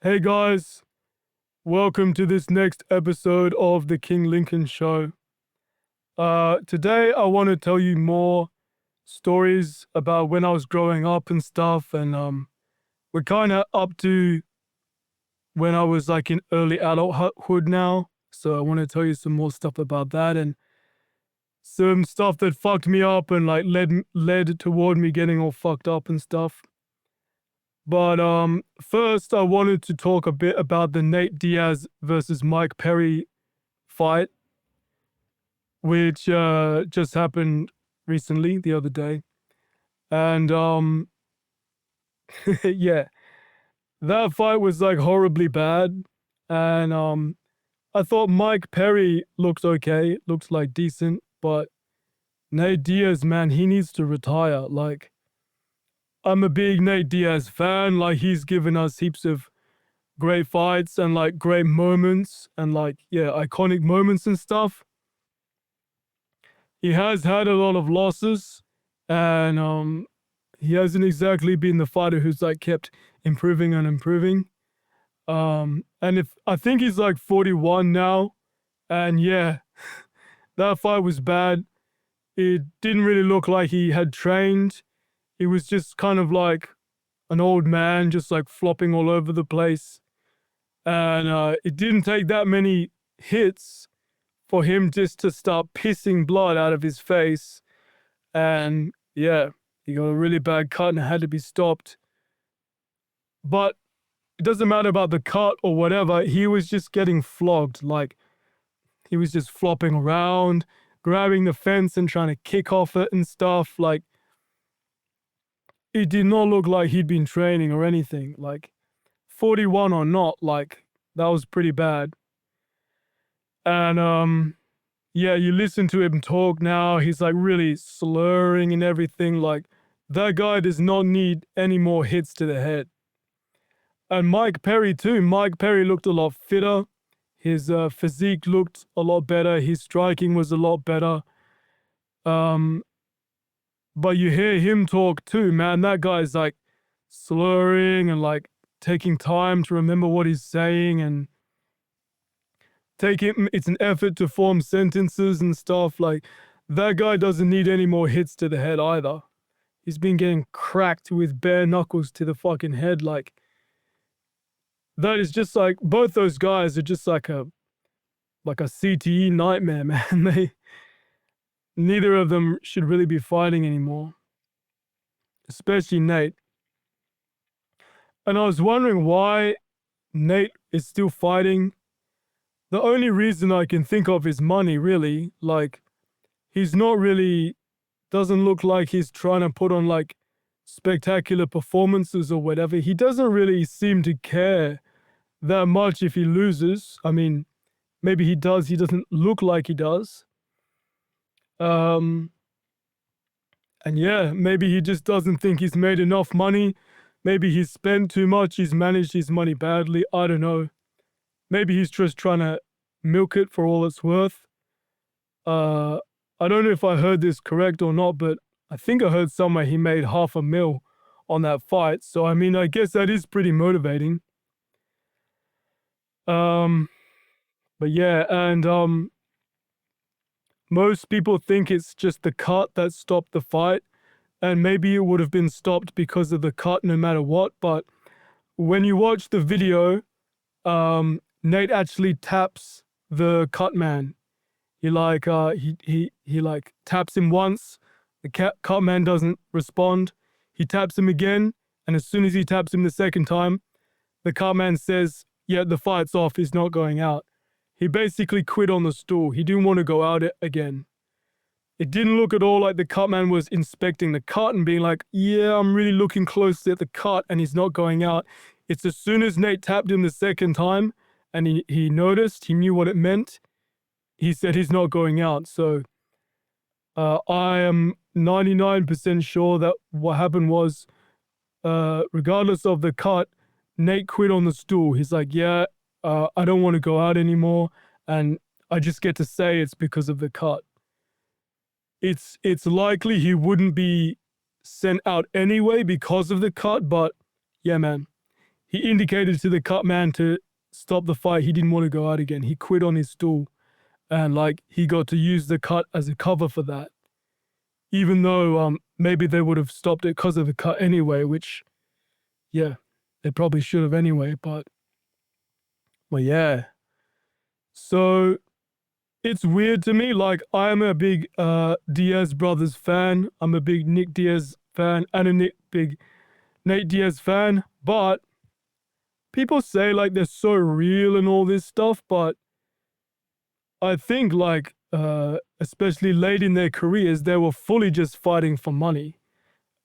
Hey guys, welcome to this next episode of the King Lincoln Show. Today I want to tell you more stories about when I was growing up and stuff, and we're kind of up to when I was like in early adulthood now. So I want to tell you some more stuff about that and some stuff that fucked me up and like led toward me getting all fucked up and stuff. But first I wanted to talk a bit about the Nate Diaz versus Mike Perry fight, which just happened recently, the other day. And yeah, that fight was like horribly bad. And I thought Mike Perry looked okay, looks like decent, but Nate Diaz, man, he needs to retire. Like, I'm a big Nate Diaz fan. Like, he's given us heaps of great fights and like great moments and like, yeah, iconic moments and stuff. He has had a lot of losses, and he hasn't exactly been the fighter who's like kept improving and improving. And if I think he's like 41 now, and yeah, that fight was bad. It didn't really look like he had trained. He was just kind of like an old man, just like flopping all over the place. And it didn't take that many hits for him just to start pissing blood out of his face. And yeah, he got a really bad cut and had to be stopped. But it doesn't matter about the cut or whatever. He was just getting flogged. Like, he was just flopping around, grabbing the fence and trying to kick off it and stuff. Like, it did not look like he'd been training or anything. Like, 41 or not, like, that was pretty bad. And yeah, you listen to him talk now, he's like really slurring and everything. Like, that guy does not need any more hits to the head. And Mike Perry too. Mike Perry looked a lot fitter. His physique looked a lot better. His striking was a lot better. Um, but you hear him talk too, man. That guy's like slurring and like taking time to remember what he's saying and taking it's an effort to form sentences and stuff. Like, that guy doesn't need any more hits to the head either. He's been getting cracked with bare knuckles to the fucking head. Like, that is just like both those guys are just like a CTE nightmare, man. They neither of them should really be fighting anymore, especially Nate. And I was wondering why Nate is still fighting. The only reason I can think of is money, really. Like, he's not really, doesn't look like he's trying to put on like spectacular performances or whatever. He doesn't really seem to care that much if he loses. I mean, maybe he does. He doesn't look like he does. Um, and yeah, maybe he just doesn't think he's made enough money. Maybe he's spent too much. He's managed his money badly. I don't know. Maybe he's just trying to milk it for all it's worth. Uh, I don't know if I heard this correct or not, but I think I heard somewhere he made $500,000 on that fight. So, I mean, I guess that is pretty motivating. Um, but yeah, and most people think it's just the cut that stopped the fight, and maybe it would have been stopped because of the cut no matter what. But when you watch the video, Nate actually taps the cut man. He like he like taps him once. The cut man doesn't respond. He taps him again, and as soon as he taps him the second time, the cut man says, "Yeah, the fight's off. He's not going out." He basically quit on the stool. He didn't want to go out again. It didn't look at all like the cut man was inspecting the cut and being like, "Yeah, I'm really looking closely at the cut, and he's not going out." It's as soon as Nate tapped him the second time, and he noticed, he knew what it meant. He said he's not going out. So I am 99% sure that what happened was, regardless of the cut, Nate quit on the stool. He's like, yeah, I don't want to go out anymore, and I just get to say it's because of the cut. It's likely he wouldn't be sent out anyway because of the cut, but yeah, man, he indicated to the cut man to stop the fight. He didn't want to go out again. He quit on his stool, and like he got to use the cut as a cover for that. Even though maybe they would have stopped it because of the cut anyway, which yeah, they probably should have anyway, but well yeah. So it's weird to me. Like I'm a big Diaz brothers fan. I'm a big Nick Diaz fan and a big Nate Diaz fan, but people say like they're so real and all this stuff, but I think like especially late in their careers, they were fully just fighting for money.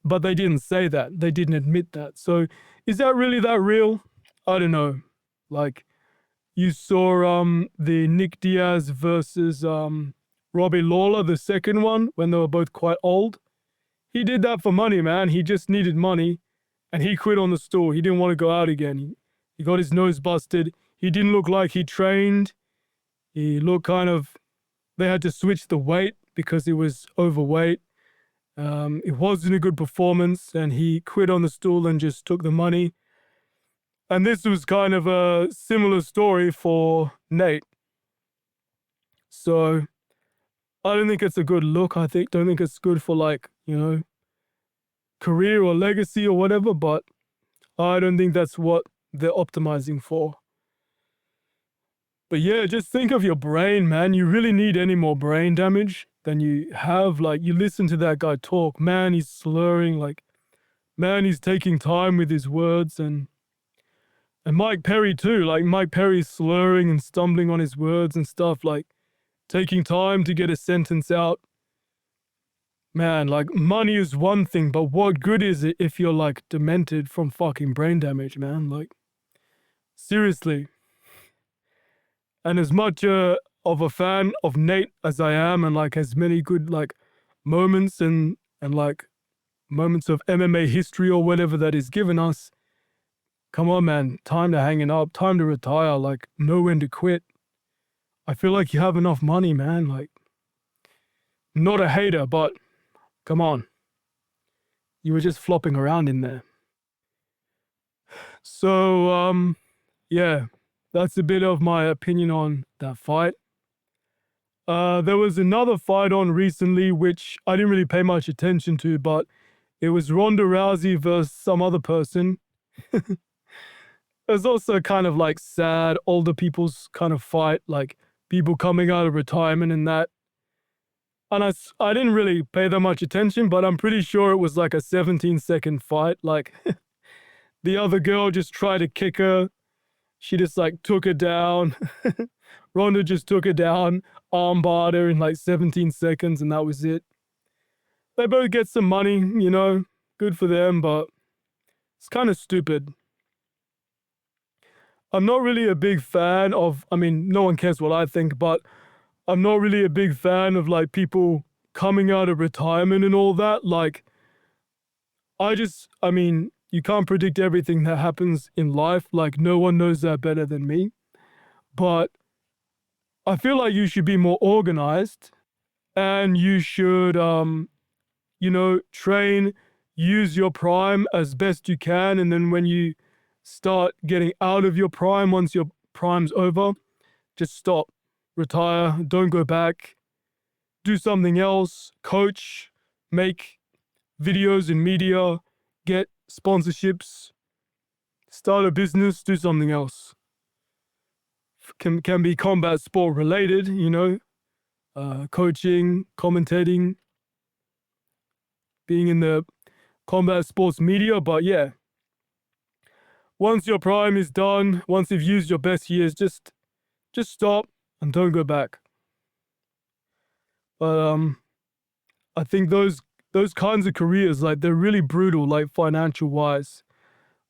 But they didn't say that. They didn't admit that. So is that really that real? I don't know. Like you saw the Nick Diaz versus Robbie Lawler, the second one, when they were both quite old. He did that for money, man. He just needed money and he quit on the stool. He didn't want to go out again. He got his nose busted. He didn't look like he trained. He looked kind of, they had to switch the weight because he was overweight. It wasn't a good performance and he quit on the stool and just took the money. And this was kind of a similar story for Nate. So I don't think it's a good look. Don't think it's good for like, you know, career or legacy or whatever, but I don't think that's what they're optimizing for. But yeah, just think of your brain, man. You really need any more brain damage than you have. Like, you listen to that guy talk, man, he's slurring, like, man, he's taking time with his words. And Mike Perry too, like, Mike Perry's slurring and stumbling on his words and stuff, like, taking time to get a sentence out. Man, like, money is one thing, but what good is it if you're, like, demented from fucking brain damage, man? Like, seriously. And as much of a fan of Nate as I am, and like as many good like moments and like moments of MMA history or whatever that he's given us, come on, man, time to hang it up, time to retire, like know when to quit. I feel like you have enough money, man. Like, not a hater, but come on, you were just flopping around in there. So yeah, that's a bit of my opinion on that fight. There was another fight on recently, which I didn't really pay much attention to, but it was Ronda Rousey versus some other person. It was also kind of like sad, older people's kind of fight, like people coming out of retirement and that. And I didn't really pay that much attention, but I'm pretty sure it was like a 17-second fight. Like the other girl just tried to kick her. She just like took her down. Ronda just took her down, armbarred her in like 17 seconds, and that was it. They both get some money, you know, good for them, but it's kind of stupid. I'm not really a big fan of, I mean, no one cares what I think, but I'm not really a big fan of like people coming out of retirement and all that. Like, I mean, you can't predict everything that happens in life. Like, no one knows that better than me. But I feel like you should be more organized and you should, you know, train, use your prime as best you can. And then when you start getting out of your prime, once your prime's over, just stop, retire, don't go back, do something else, coach, make videos in media, get sponsorships, start a business, do something else. Can be combat sport related, you know, coaching, commentating, being in the combat sports media. But yeah, once your prime is done, once you've used your best years, just stop and don't go back. But I think those kinds of careers, like, they're really brutal, like financial wise.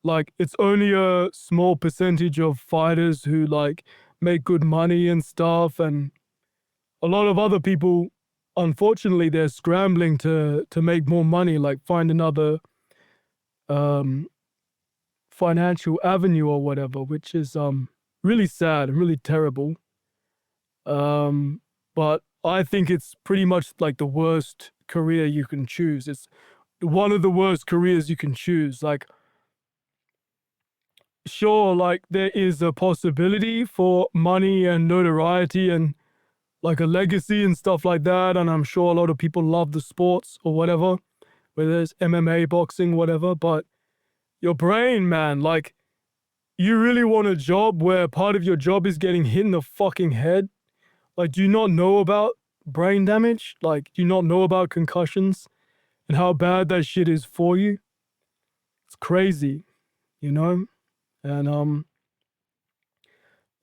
Like, it's only a small percentage of fighters who like make good money and stuff, and a lot of other people, unfortunately, they're scrambling to make more money, like find another financial avenue or whatever, which is really sad and really terrible. But I think it's pretty much like the worst career you can choose. It's one of the worst careers you can choose. Like, sure, like there is a possibility for money and notoriety and like a legacy and stuff like that. And I'm sure a lot of people love the sports or whatever, whether it's MMA, boxing, whatever. But your brain, man, like you really want a job where part of your job is getting hit in the fucking head? Like, do you not know about brain damage? Like, do you not know about concussions and how bad that shit is for you? It's crazy, you know? And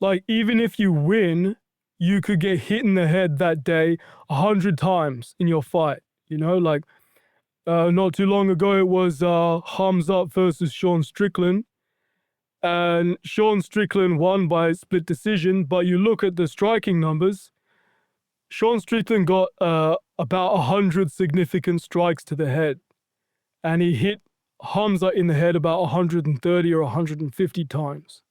like even if you win, you could get hit in the head that day 100 times in your fight. You know, like not too long ago it was Hamza versus Sean Strickland, and Sean Strickland won by split decision. But you look at the striking numbers, Sean Strickland got about 100 significant strikes to the head, and he hit Hamza in the head about 130 or 150 times.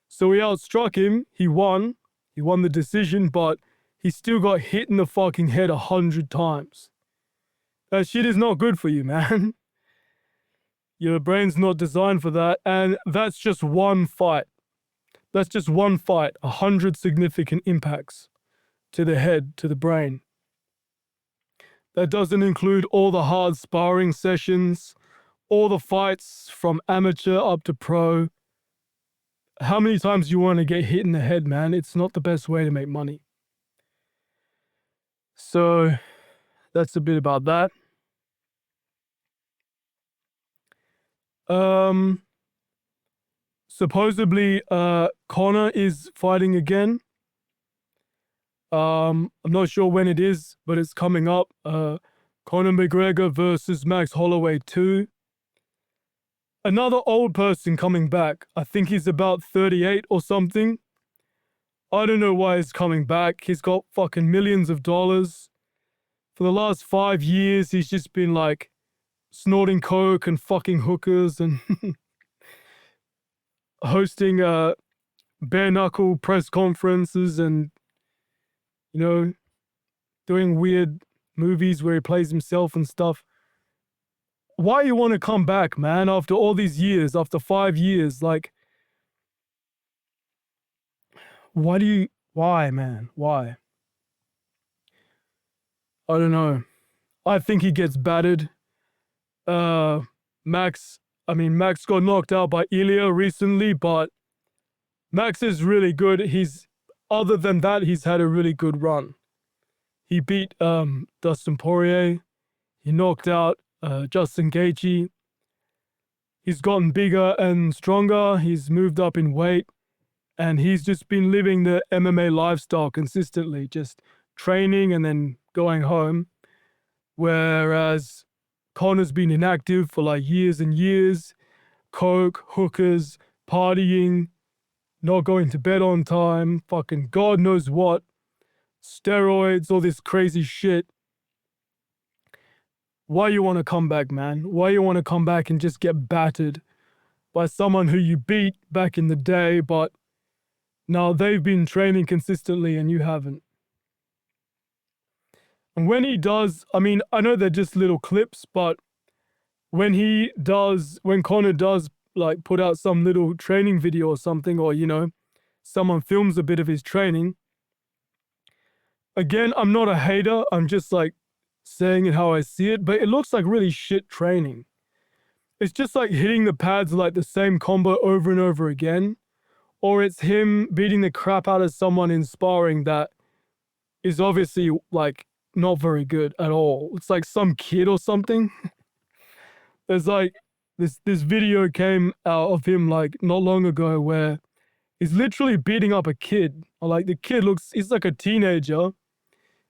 So he outstruck him. He won. He won the decision, but he still got hit in the fucking head 100 times. That shit is not good for you, man. Your brain's not designed for that. And that's just one fight. That's just one fight. 100 significant impacts to the head, to the brain. That doesn't include all the hard sparring sessions, all the fights from amateur up to pro. How many times do you want to get hit in the head, man? It's not the best way to make money. So that's a bit about that. Supposedly, Conor is fighting again. I'm not sure when it is, but it's coming up. Conor McGregor versus Max Holloway 2. Another old person coming back. I think he's about 38 or something. I don't know why he's coming back. He's got fucking millions of dollars. For the last 5 years, he's just been like snorting coke and fucking hookers and hosting bare knuckle press conferences and, you know, doing weird movies where he plays himself and stuff. Why you want to come back, man, after all these years, after 5 years? Like, why, man? Why? I don't know. I think he gets battered. Max got knocked out by Ilya recently, but Max is really good. Other than that, he's had a really good run. He beat Dustin Poirier. He knocked out Justin Gaethje. He's gotten bigger and stronger. He's moved up in weight, and he's just been living the MMA lifestyle consistently, just training and then going home. Whereas Conor's been inactive for like years and years. Coke, hookers, partying, not going to bed on time, fucking God knows what, steroids, all this crazy shit. Why you want to come back, man? Why you want to come back and just get battered by someone who you beat back in the day, but now they've been training consistently and you haven't? And when he does, I mean, I know they're just little clips, but when Conor does like put out some little training video or something, or, you know, someone films a bit of his training, again, I'm not a hater. I'm just like saying it how I see it, but it looks like really shit training. It's just like hitting the pads like the same combo over and over again, or it's him beating the crap out of someone in sparring that is obviously like not very good at all. It's like some kid or something. There's like this video came out of him like not long ago where he's literally beating up a kid. Or like the kid he's like a teenager.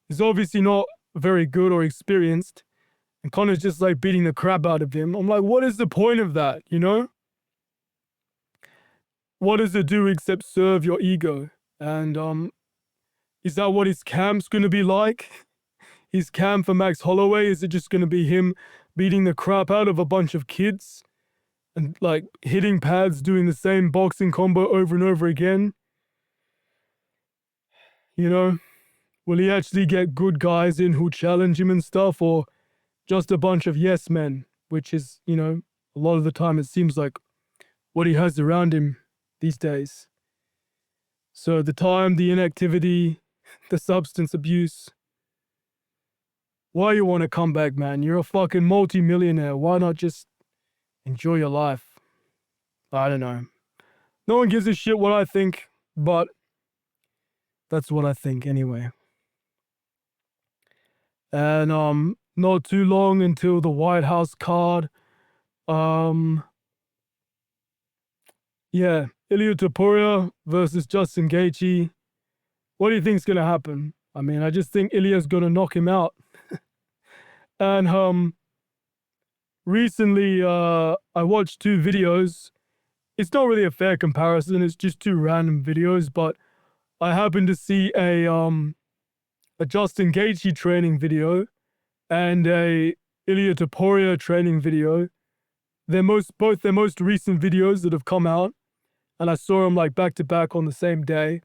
He's obviously not very good or experienced. And Conor's just like beating the crap out of him. I'm like, what is the point of that, you know? What does it do except serve your ego? And is that what his camp's gonna be like? His camp for Max Holloway, is it just gonna be him beating the crap out of a bunch of kids and like hitting pads, doing the same boxing combo over and over again? You know, will he actually get good guys in who challenge him and stuff, or just a bunch of yes men, which is, you know, a lot of the time it seems like what he has around him these days. So the time, the inactivity, the substance abuse. Why you want to come back, man? You're a fucking multi-millionaire. Why not just enjoy your life? I don't know. No one gives a shit what I think, but that's what I think anyway. And not too long until the White House card. Yeah, Ilia Topuria versus Justin Gaethje. What do you think's gonna happen? I mean, I just think Ilya's gonna knock him out. And recently I watched two videos. It's not really a fair comparison, it's just two random videos, but I happened to see a Justin Gaethje training video and a Ilia Topuria training video. Both their most recent videos that have come out, and I saw them like back to back on the same day.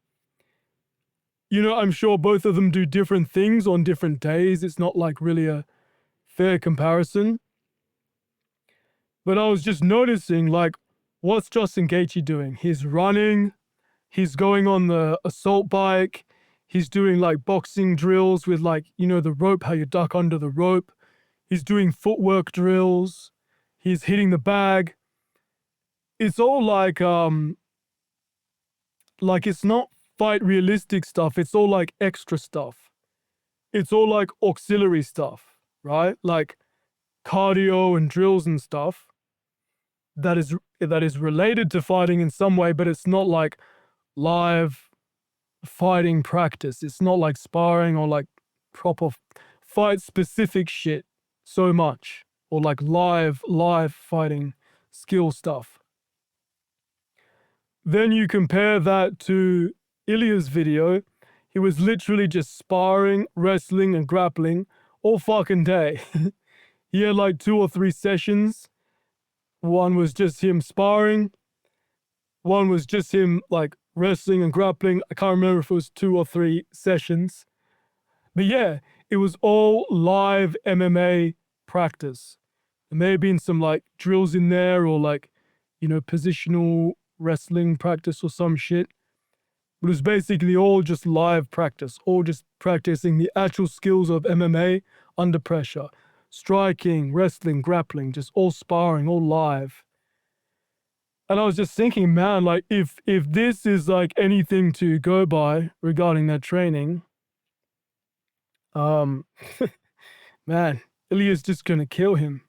You know, I'm sure both of them do different things on different days. It's not like really a fair comparison. But I was just noticing, like, what's Justin Gaethje doing? He's running, he's going on the assault bike, he's doing like boxing drills with like, you know, the rope, how you duck under the rope. He's doing footwork drills, he's hitting the bag. It's all like it's not fight realistic stuff, it's all like extra stuff. It's all like auxiliary stuff, right? Like cardio and drills and stuff that is related to fighting in some way, but it's not like live fighting practice. It's not like sparring or like proper fight specific shit so much, or like live fighting skill stuff. Then you compare that to Ilya's video. He was literally just sparring, wrestling, and grappling all fucking day. He had like 2 or 3 sessions. One was just him sparring. One was just him like wrestling and grappling. I can't remember if it was 2 or 3 sessions. But yeah, it was all live MMA practice. There may have been some like drills in there or like, you know, positional wrestling practice or some shit. But it was basically all just live practice, all just practicing the actual skills of MMA under pressure. Striking, wrestling, grappling, just all sparring, all live. And I was just thinking, man, like if this is like anything to go by regarding that training, man, Ilya's just gonna kill him.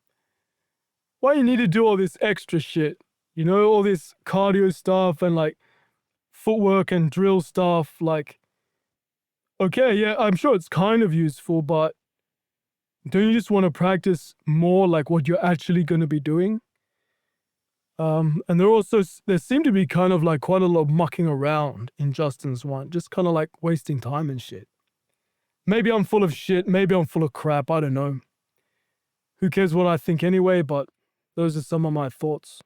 Why you need to do all this extra shit? You know, all this cardio stuff and like footwork and drill stuff, like, okay, yeah, I'm sure it's kind of useful, but don't you just want to practice more like what you're actually going to be doing? And there seemed to be kind of like quite a lot of mucking around in Justin's one, just kind of like wasting time and shit. Maybe I'm full of shit, maybe I'm full of crap, I don't know. Who cares what I think anyway, but those are some of my thoughts.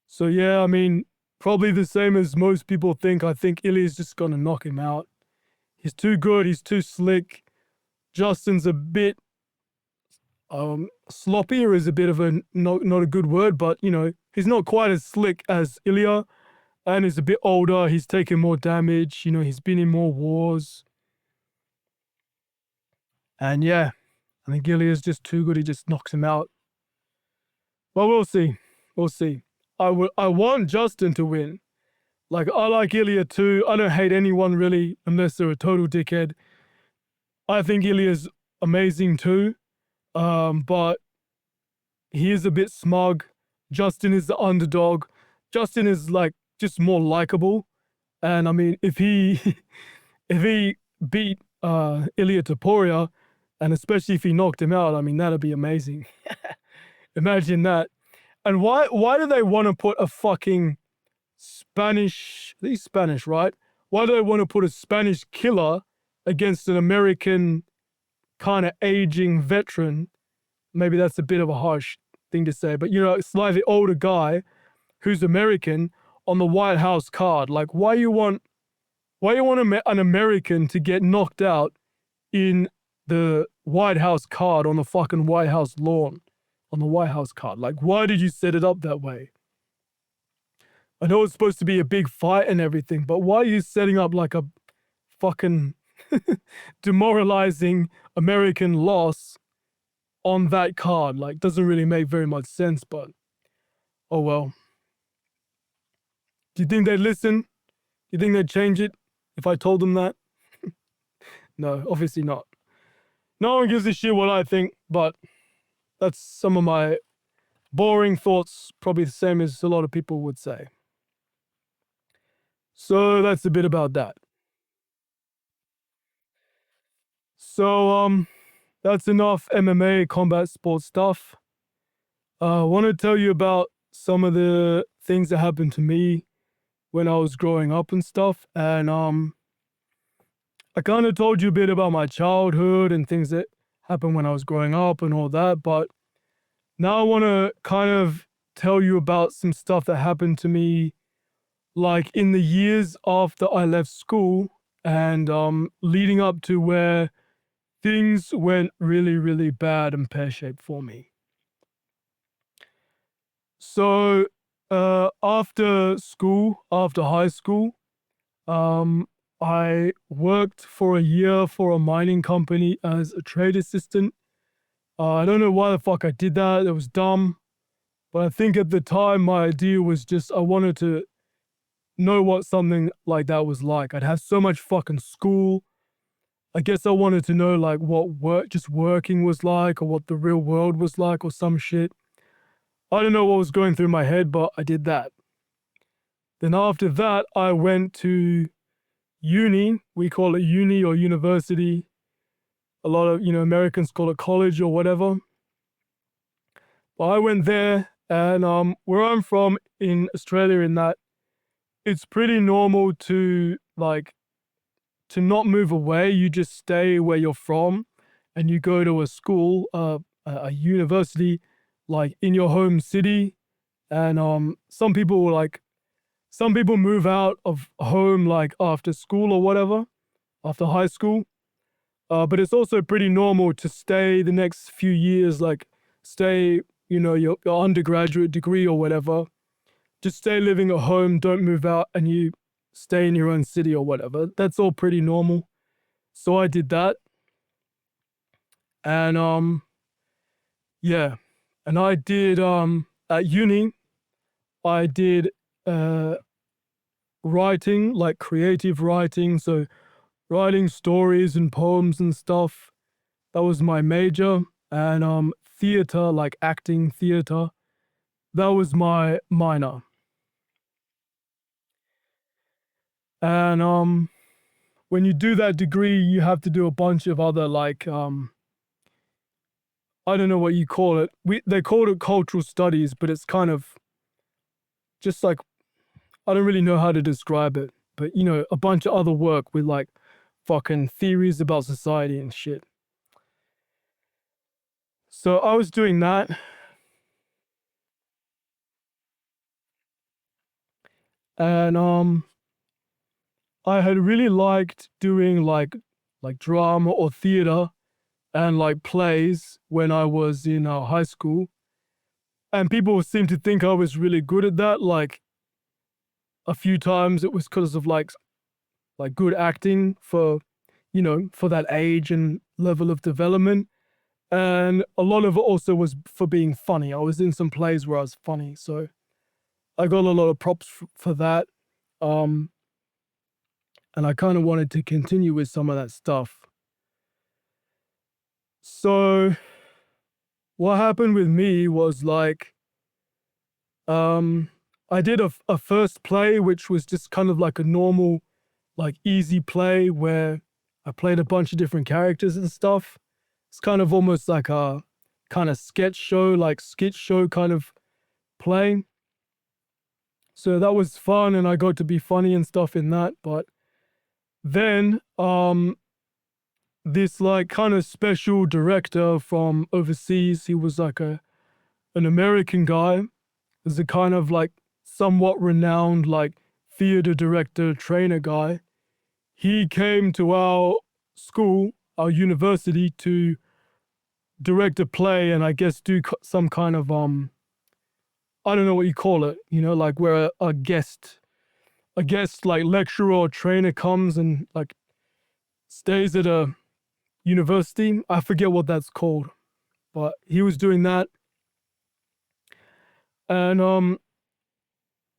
So yeah, I mean, probably the same as most people think. I think Ilya's just gonna knock him out. He's too good, he's too slick. Justin's a bit sloppier is a bit of a not a good word, but you know, he's not quite as slick as Ilya, and he's a bit older, he's taken more damage, you know, he's been in more wars. And yeah, I think Ilya's just too good, he just knocks him out. Well, we'll see. We'll see. I want Justin to win. Like, I like Ilya too. I don't hate anyone really, unless they're a total dickhead. I think Ilya's amazing too. But he is a bit smug. Justin is the underdog. Justin is like just more likable. And I mean, if he if he beat Ilia Topuria, and especially if he knocked him out, I mean, that'd be amazing. Imagine that. And why do they want to put a fucking Spanish, he's Spanish, right? Why do they want to put a Spanish killer against an American kind of aging veteran? Maybe that's a bit of a harsh thing to say, but you know, a slightly older guy who's American on the White House card. Like, why you want an American to get knocked out in the White House card on the fucking White House lawn, on the White House card? Like, why did you set it up that way? I know it's supposed to be a big fight and everything, but why are you setting up like a fucking demoralizing American loss on that card? Like, doesn't really make very much sense, but oh well. Do you think they'd listen? Do you think they'd change it if I told them that? No, obviously not. No one gives a shit what I think, but that's some of my boring thoughts, probably the same as a lot of people would say. So that's a bit about that. So that's enough MMA combat sports stuff. I want to tell you about some of the things that happened to me when I was growing up and stuff. And I kind of told you a bit about my childhood and things that happened when I was growing up and all that, but now I want to kind of tell you about some stuff that happened to me like in the years after I left school and leading up to where things went really, really bad and pear-shaped for me. So after school, after high school, I worked for a year for a mining company as a trade assistant. I don't know why the fuck I did that. It was dumb. But I think at the time, my idea was just I wanted to know what something like that was like. I'd had so much fucking school. I guess I wanted to know like what just working was like or what the real world was like or some shit. I don't know what was going through my head, but I did that. Then after that, I went to uni. We call it uni or university. A lot of, Americans call it college or whatever. But I went there and where I'm from in Australia in that it's pretty normal to to not move away. You just stay where you're from and you go to a school, a university like in your home city. And some people move out of home like after school or whatever, after high school. But it's also pretty normal to stay the next few years, like stay, your undergraduate degree or whatever. Just stay living at home, don't move out, and you stay in your own city or whatever. That's all pretty normal. So I did that. And yeah. And I did at uni, I did uh writing, like creative writing, so writing stories and poems and stuff. That was my major. And theater, like acting theater, that was my minor. And when you do that degree, you have to do a bunch of other I don't know what you call it. They call it cultural studies, but it's kind of just like I don't really know how to describe it. But a bunch of other work with like fucking theories about society and shit. So I was doing that. And I had really liked doing like drama or theater and like plays when I was in high school. And people seemed to think I was really good at that. Like a few times it was because of like good acting for for that age and level of development. And a lot of it also was for being funny. I was in some plays where I was funny, so I got a lot of props for that. Um, and I kind of wanted to continue with some of that stuff. So what happened with me was um, I did a first play, which was just kind of like a normal, like easy play where I played a bunch of different characters and stuff. It's kind of almost like a kind of sketch show, like skit show kind of play. So that was fun and I got to be funny and stuff in that. But then this like kind of special director from overseas, he was like an American guy, is a kind of like somewhat renowned like theater director trainer guy. He came to our school, our university, to direct a play and I guess do some kind of I don't know what you call it, like where a guest like lecturer or trainer comes and like stays at a university. I forget what that's called, but he was doing that. And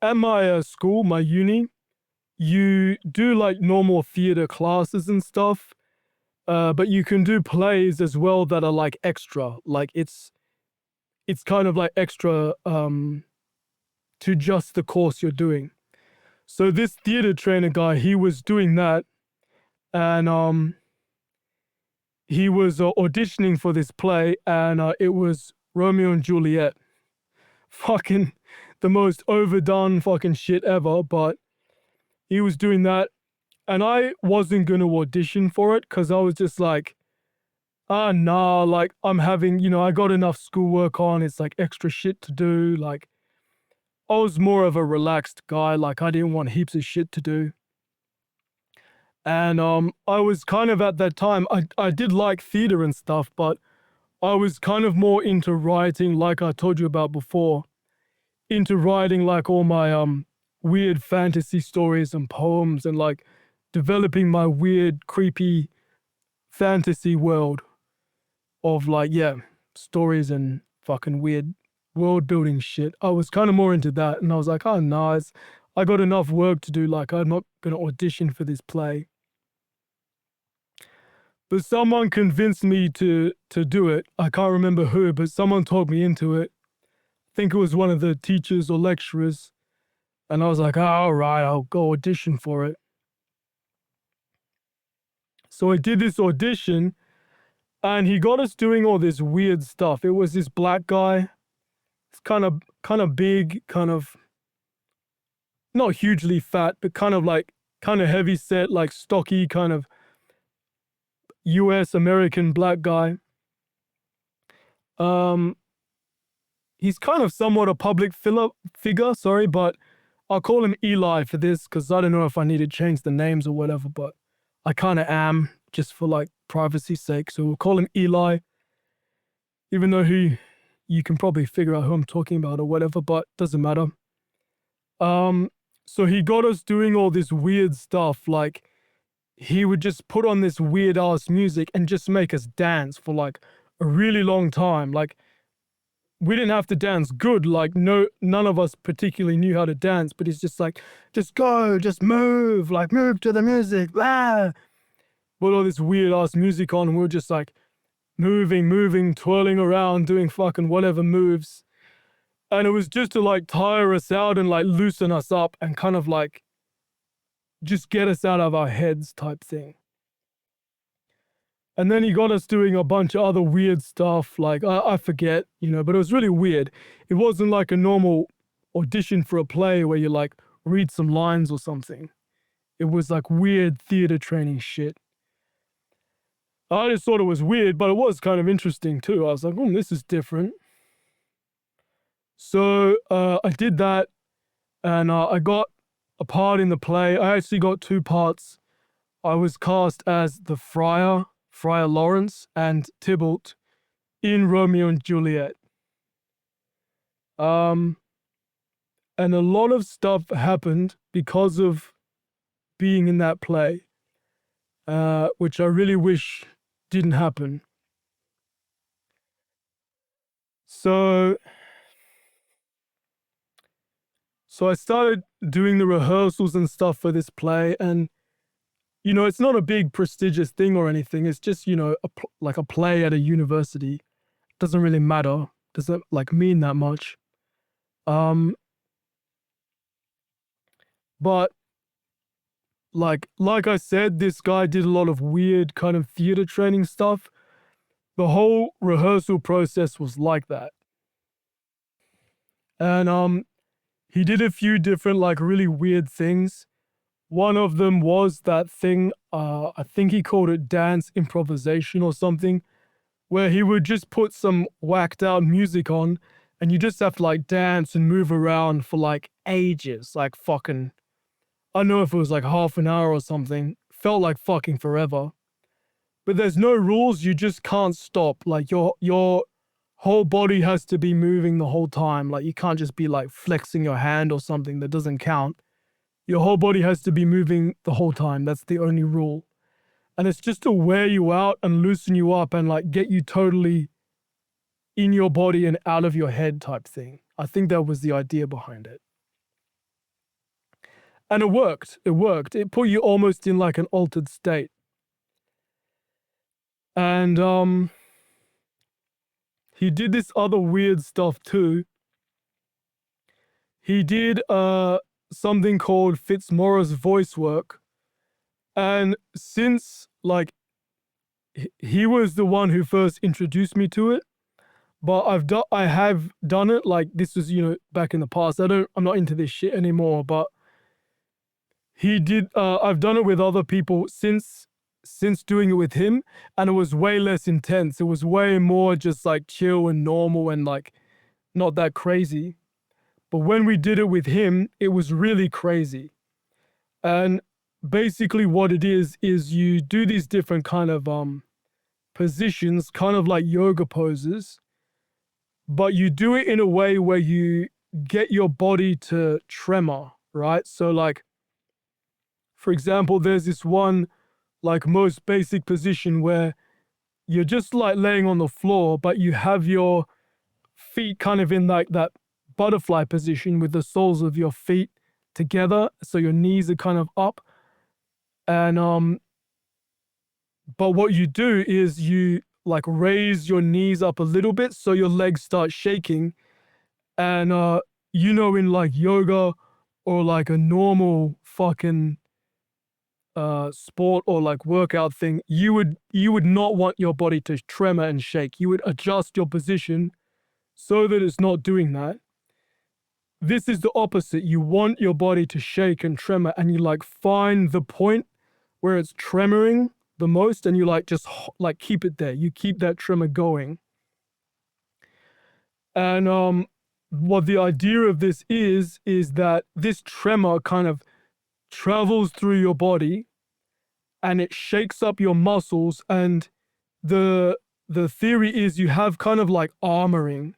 at my school, my uni, you do like normal theater classes and stuff, but you can do plays as well that are like extra. Like it's kind of like extra to just the course you're doing. So this theater trainer guy, he was doing that, and he was auditioning for this play, and it was Romeo and Juliet. Fucking the most overdone fucking shit ever, but he was doing that, and I wasn't gonna audition for it because I was just like, nah, like I'm having, I got enough schoolwork on. It's like extra shit to do. Like I was more of a relaxed guy. Like I didn't want heaps of shit to do. And I was kind of at that time, I did like theater and stuff, but I was kind of more into writing, like I told you about before, into writing like all my weird fantasy stories and poems and like developing my weird, creepy fantasy world of like, yeah, stories and fucking weird world building shit. I was kind of more into that. And I was like, oh, nice. I got enough work to do. Like, I'm not going to audition for this play. But someone convinced me to do it. I can't remember who, but someone talked me into it. I think it was one of the teachers or lecturers. And I was like, oh, all right, I'll go audition for it. So I did this audition, and he got us doing all this weird stuff. It was this black guy. It's kind of big, kind of not hugely fat, but kind of heavy set, like stocky, kind of US American black guy. Um, he's kind of somewhat a public figure, sorry, but I'll call him Eli for this because I don't know if I need to change the names or whatever, but I kind of am just for like privacy's sake. So we'll call him Eli, even though you can probably figure out who I'm talking about or whatever, but doesn't matter. So he got us doing all this weird stuff. Like he would just put on this weird ass music and just make us dance for like a really long time. Like we didn't have to dance good. Like none of us particularly knew how to dance, but he's just like, just go, just move, like move to the music. Blah. Put all this weird ass music on, and we were just like moving, twirling around, doing fucking whatever moves. And it was just to like tire us out and like loosen us up and kind of like just get us out of our heads type thing. And then he got us doing a bunch of other weird stuff, like I forget, but it was really weird. It wasn't like a normal audition for a play where you like read some lines or something. It was like weird theater training shit. I just thought it was weird, but it was kind of interesting too. I was like, this is different. So I did that, and I got a part in the play. I actually got two parts. I was cast as the Friar Lawrence and Tybalt in Romeo and Juliet. And a lot of stuff happened because of being in that play, which I really wish didn't happen. So I started doing the rehearsals and stuff for this play, and it's not a big prestigious thing or anything. It's just like a play at a university. Doesn't really matter. Doesn't like mean that much. But like I said, this guy did a lot of weird kind of theater training stuff. The whole rehearsal process was like that. And he did a few different like really weird things. One of them was that thing, I think he called it dance improvisation or something, where he would just put some whacked out music on and you just have to like dance and move around for like ages. Like fucking, I don't know if it was like half an hour or something. Felt like fucking forever. But there's no rules, you just can't stop. Like your whole body has to be moving the whole time. Like you can't just be like flexing your hand or something that doesn't count. Your whole body has to be moving the whole time. That's the only rule. And it's just to wear you out and loosen you up and like get you totally in your body and out of your head type thing. I think that was the idea behind it. And it worked. It worked. It put you almost in like an altered state. And he did this other weird stuff too. He did something called Fitzmaurice voice work. And since like he was the one who first introduced me to it, but I have done it. Like this was, back in the past. I'm not into this shit anymore, but he did I've done it with other people since doing it with him, and it was way less intense. It was way more just like chill and normal and like not that crazy. But when we did it with him, it was really crazy. And basically what it is you do these different kind of positions, kind of like yoga poses, but you do it in a way where you get your body to tremor, right? So like, for example, there's this one like most basic position where you're just like laying on the floor, but you have your feet kind of in like that butterfly position with the soles of your feet together. So your knees are kind of up. And but what you do is you like raise your knees up a little bit so your legs start shaking. And in like yoga or like a normal fucking sport or like workout thing, you would not want your body to tremor and shake. You would adjust your position so that it's not doing that. This is the opposite. You want your body to shake and tremor, and you like find the point where it's tremoring the most, and you like just like keep it there. You keep that tremor going. And what the idea of this is that this tremor kind of travels through your body and it shakes up your muscles. And the theory is you have kind of like armoring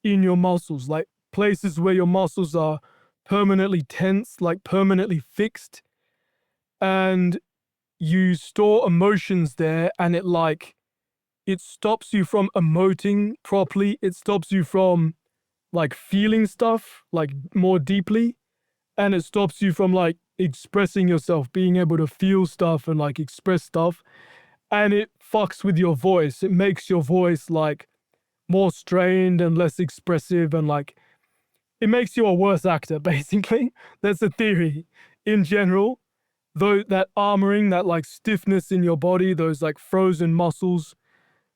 in your muscles, like places where your muscles are permanently tense, like permanently fixed, and you store emotions there, and it stops you from emoting properly. It stops you from like feeling stuff like more deeply, and it stops you from like expressing yourself, being able to feel stuff and like express stuff. And it fucks with your voice. It makes your voice like more strained and less expressive, and like it makes you a worse actor, basically. That's the theory in general. Though that armoring, that like stiffness in your body, those like frozen muscles,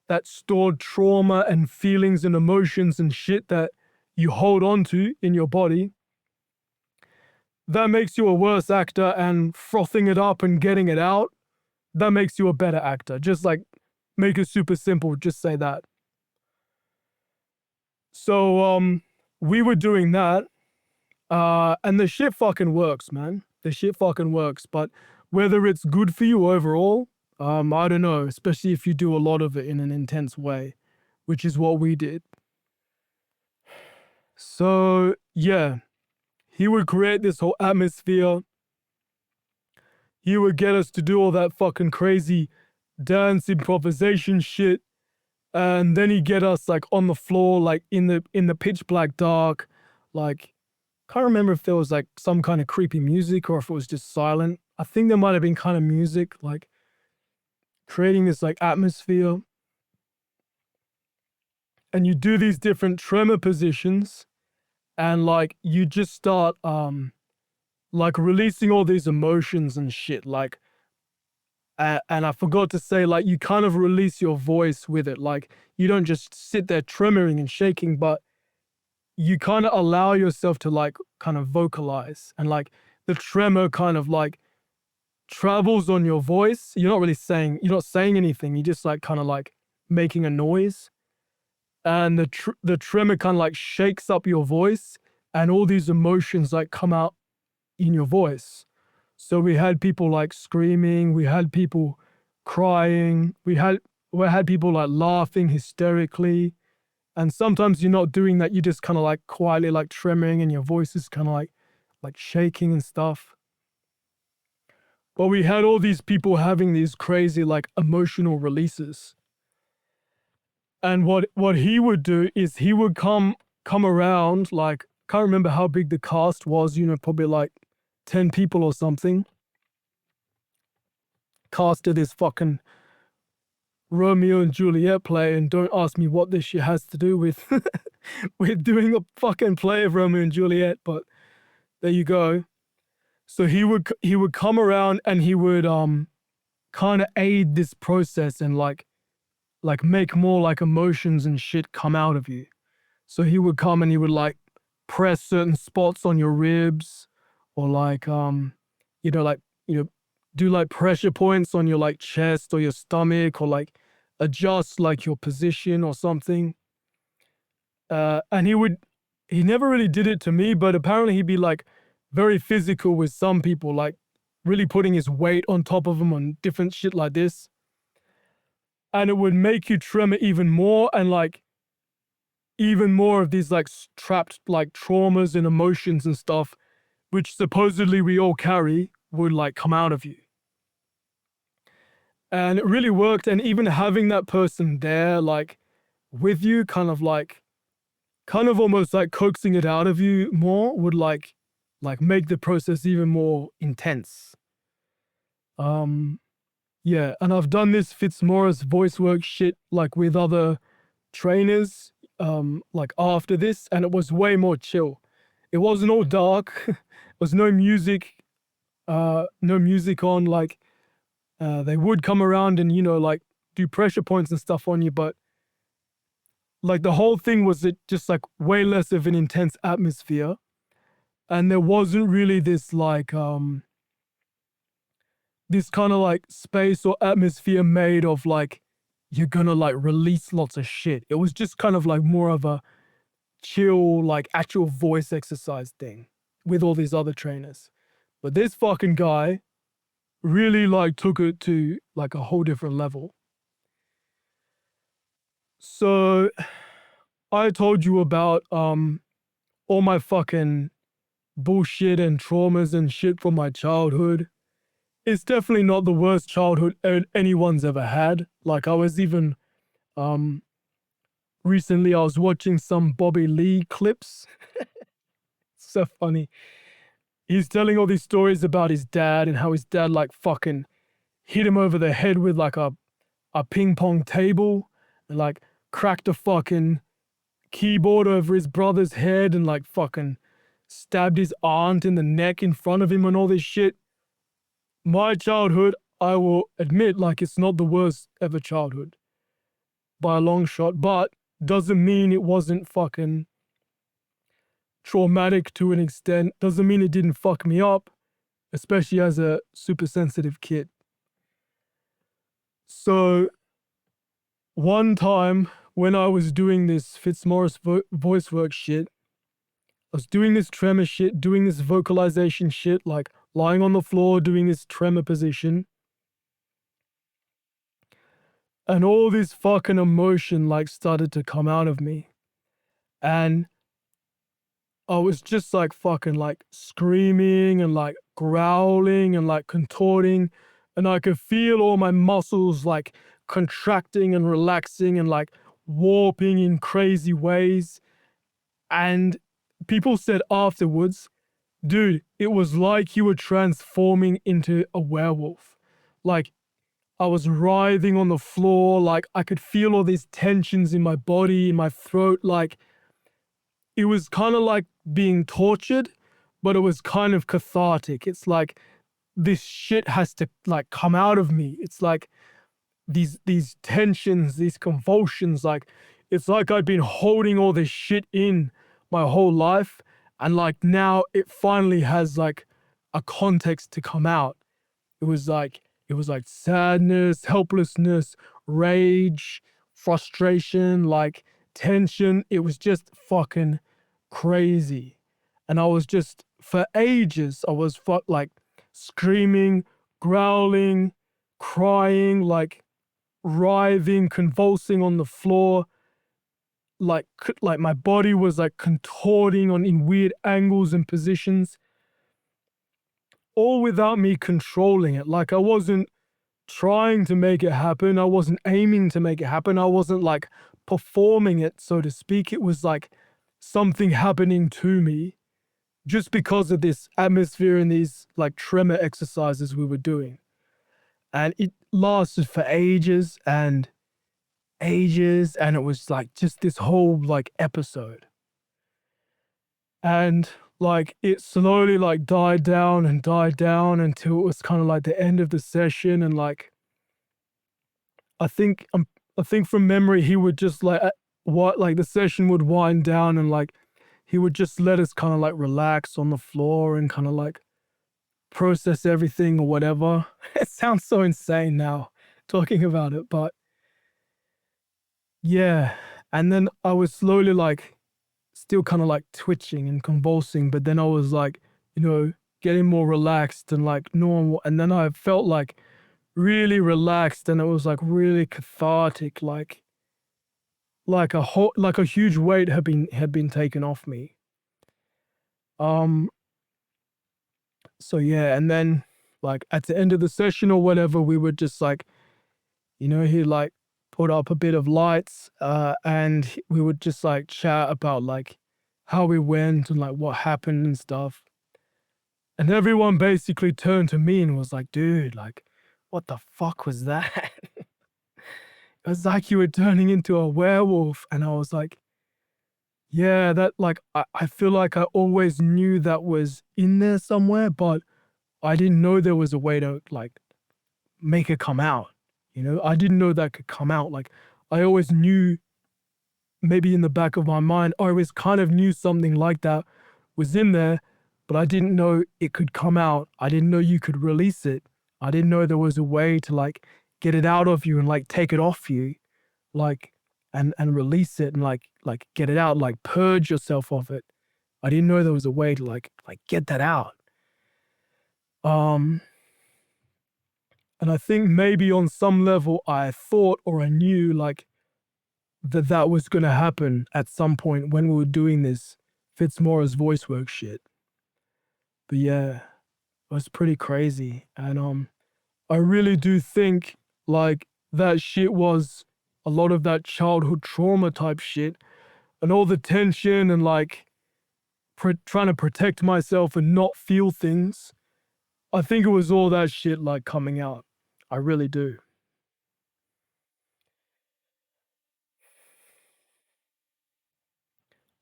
that stored trauma and feelings and emotions and shit that you hold on to in your body, that makes you a worse actor. And frothing it up and getting it out, that makes you a better actor. Just like make it super simple, just say that. So we were doing that, and the shit fucking works, man. The shit fucking works. But whether it's good for you overall, I don't know, especially if you do a lot of it in an intense way, which is what we did. So yeah, he would create this whole atmosphere. He would get us to do all that fucking crazy dance improvisation shit. And then he'd get us like on the floor, like in the pitch black dark. Like, can't remember if there was like some kind of creepy music or if it was just silent. I think there might have been kind of music, like creating this like atmosphere. And you do these different tremor positions, and like you just start like releasing all these emotions and shit. Like and I forgot to say, like, you kind of release your voice with it. Like, you don't just sit there tremoring and shaking, but you kind of allow yourself to, like, kind of vocalize. And, like, the tremor kind of, like, travels on your voice. You're not saying anything. You're just, like, kind of, like, making a noise. And the tremor kind of, like, shakes up your voice. And all these emotions, like, come out in your voice. So we had people like screaming, we had people crying, we had people like laughing hysterically, And sometimes you're not doing that. You're just kind of like quietly like trembling and your voice is kind of like shaking and stuff. But we had all these people having these crazy like emotional releases. And what he would do is he would come around, like, can't remember how big the cast was, probably like 10 people or something. Cast of this fucking Romeo and Juliet play, and don't ask me what this shit has to do with with doing a fucking play of Romeo and Juliet, but there you go. So he would come around and he would kind of aid this process and like make more like emotions and shit come out of you. So he would come and he would like press certain spots on your ribs, or like like do like pressure points on your like chest or your stomach, or like adjust like your position or something. And he never really did it to me, but apparently he'd be like very physical with some people, like really putting his weight on top of them on different shit like this. And it would make you tremor even more, and like even more of these like trapped like traumas and emotions and stuff, which supposedly we all carry, would like come out of you. And it really worked. And even having that person there, like with you, kind of almost like coaxing it out of you more, would like make the process even more intense. Yeah, and I've done this Fitzmaurice voice work shit like with other trainers, like after this, and it was way more chill. It wasn't all dark. There was no music, no music on. Like they would come around and like do pressure points and stuff on you, but like the whole thing was just like way less of an intense atmosphere, and there wasn't really this like this kind of like space or atmosphere made of like you're gonna like release lots of shit. It was just kind of like more of a chill, like actual voice exercise thing with all these other trainers. But this fucking guy really like took it to like a whole different level. So I told you about all my fucking bullshit and traumas and shit from my childhood. It's definitely not the worst childhood anyone's ever had. Like I was even recently I was watching some Bobby Lee clips. So funny. He's telling all these stories about his dad and how his dad like fucking hit him over the head with like a ping pong table, and like cracked a fucking keyboard over his brother's head, and like fucking stabbed his aunt in the neck in front of him and all this shit. My childhood, I will admit, like it's not the worst ever childhood by a long shot, but doesn't mean it wasn't fucking traumatic to an extent. Doesn't mean it didn't fuck me up, especially as a super sensitive kid. So one time when I was doing this Fitzmaurice voice work shit, I was doing this tremor shit, doing this vocalization shit, like lying on the floor, doing this tremor position. And all this fucking emotion like started to come out of me. And I was just like fucking like screaming and like growling and like contorting. And I could feel all my muscles like contracting and relaxing and like warping in crazy ways. And people said afterwards, dude, it was like you were transforming into a werewolf. Like I was writhing on the floor, like I could feel all these tensions in my body, in my throat. Like it was kind of like being tortured, but it was kind of cathartic. It's like this shit has to like come out of me. It's like these tensions, these convulsions, like it's like I'd been holding all this shit in my whole life, and like now it finally has like a context to come out. It was like sadness, helplessness, rage, frustration, like tension. It was just fucking crazy. And I was just, for ages, I was like screaming, growling, crying, like writhing, convulsing on the floor. like my body was like contorting on in weird angles and positions, all without me controlling it. Like I wasn't trying to make it happen. I wasn't aiming to make it happen. I wasn't like performing it, so to speak. It was like something happening to me just because of this atmosphere and these like tremor exercises we were doing. And it lasted for ages and ages. And it was like just this whole like episode. And like it slowly like died down and died down until it was kind of like the end of the session. And like, I think I think from memory he would just like what like the session would wind down and like he would just let us kind of like relax on the floor and kind of like process everything or whatever. It sounds so insane now talking about it, but yeah. And then I was slowly like still kind of like twitching and convulsing, but then I was like, getting more relaxed and like normal. And then I felt like really relaxed and it was like really cathartic, like a huge weight had been taken off me. Um so yeah, and then like at the end of the session or whatever, we would just like, he like put up a bit of lights, and we would just like chat about like how we went and like what happened and stuff. And everyone basically turned to me and was like, dude, like, what the fuck was that? It was like you were turning into a werewolf. And I was like, yeah, that like, I feel like I always knew that was in there somewhere, but I didn't know there was a way to like make it come out. I didn't know that could come out. Like, I always knew, maybe in the back of my mind, I always kind of knew something like that was in there, but I didn't know it could come out. I didn't know you could release it. I didn't know there was a way to like get it out of you and like take it off you, like and release it and like get it out, like purge yourself of it. I didn't know there was a way to like get that out. Um and I think maybe on some level I thought or I knew like that was going to happen at some point when we were doing this Fitzmaurice voice work shit. But yeah, it was pretty crazy. And I really do think like that shit was a lot of that childhood trauma type shit and all the tension and like trying to protect myself and not feel things. I think it was all that shit like coming out. I really do.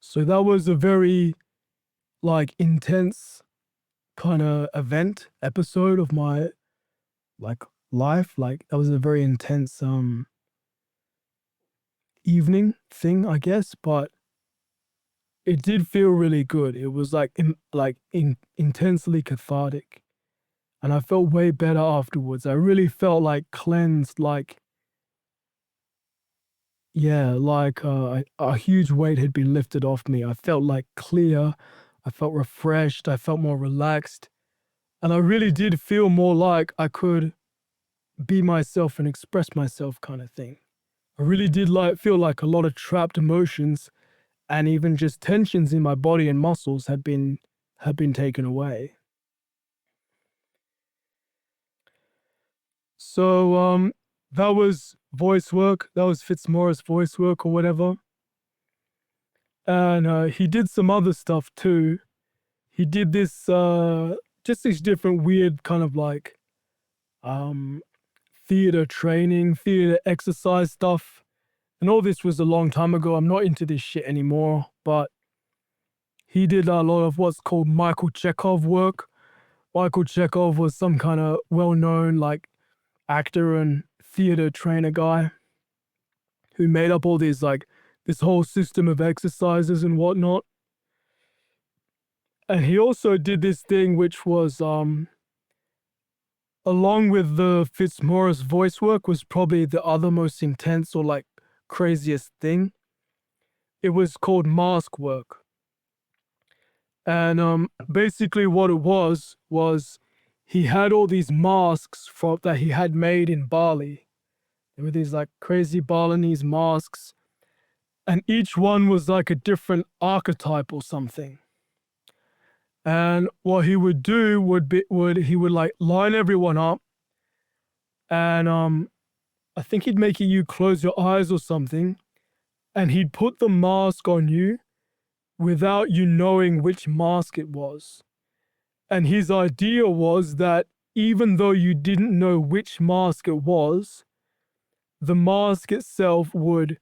So that was a very like intense kind of event episode of my like life. Like that was a very intense evening thing, I guess, but it did feel really good. It was like intensely cathartic, and I felt way better afterwards. I really felt like cleansed, like yeah, like a huge weight had been lifted off me. I felt like clear. I felt refreshed. I felt more relaxed, and I really did feel more like I could be myself and express myself, kind of thing. I really did like feel like a lot of trapped emotions and even just tensions in my body and muscles had been taken away. So that was voice work. That was Fitzmaurice voice work or whatever. And he did some other stuff too. He did this just these different weird kind of like um theater training, theater exercise stuff. And all this was a long time ago. I'm not into this shit anymore, but he did a lot of what's called Michael Chekhov work. Michael Chekhov was some kind of well-known like actor and theater trainer guy who made up all these like this whole system of exercises and whatnot. And he also did this thing which was along with the Fitzmaurice voice work was probably the other most intense or like craziest thing. It was called mask work. And basically what it was he had all these masks that he had made in Bali. There were these like crazy Balinese masks, and each one was like a different archetype or something. And what he would do he would like line everyone up, and I think he'd make you close your eyes or something, and he'd put the mask on you without you knowing which mask it was. And his idea was that even though you didn't know which mask it was, the mask itself would,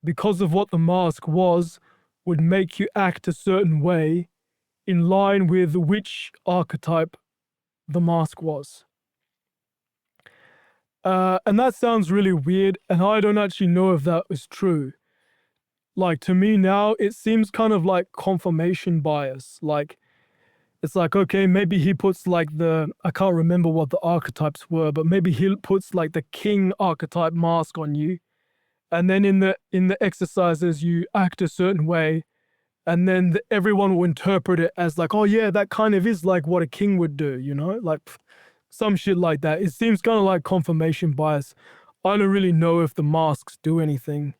because of what the mask was, would make you act a certain way in line with which archetype the mask was. And that sounds really weird, and I don't actually know if that was true. Like, to me now, it seems kind of like confirmation bias. Like, it's like, okay, maybe he puts like I can't remember what the archetypes were, but maybe he puts like the king archetype mask on you. And then in the exercises, you act a certain way. And then everyone will interpret it as like, oh yeah, that kind of is like what a king would do, you know? Like some shit like that. It seems kind of like confirmation bias. I don't really know if the masks do anything,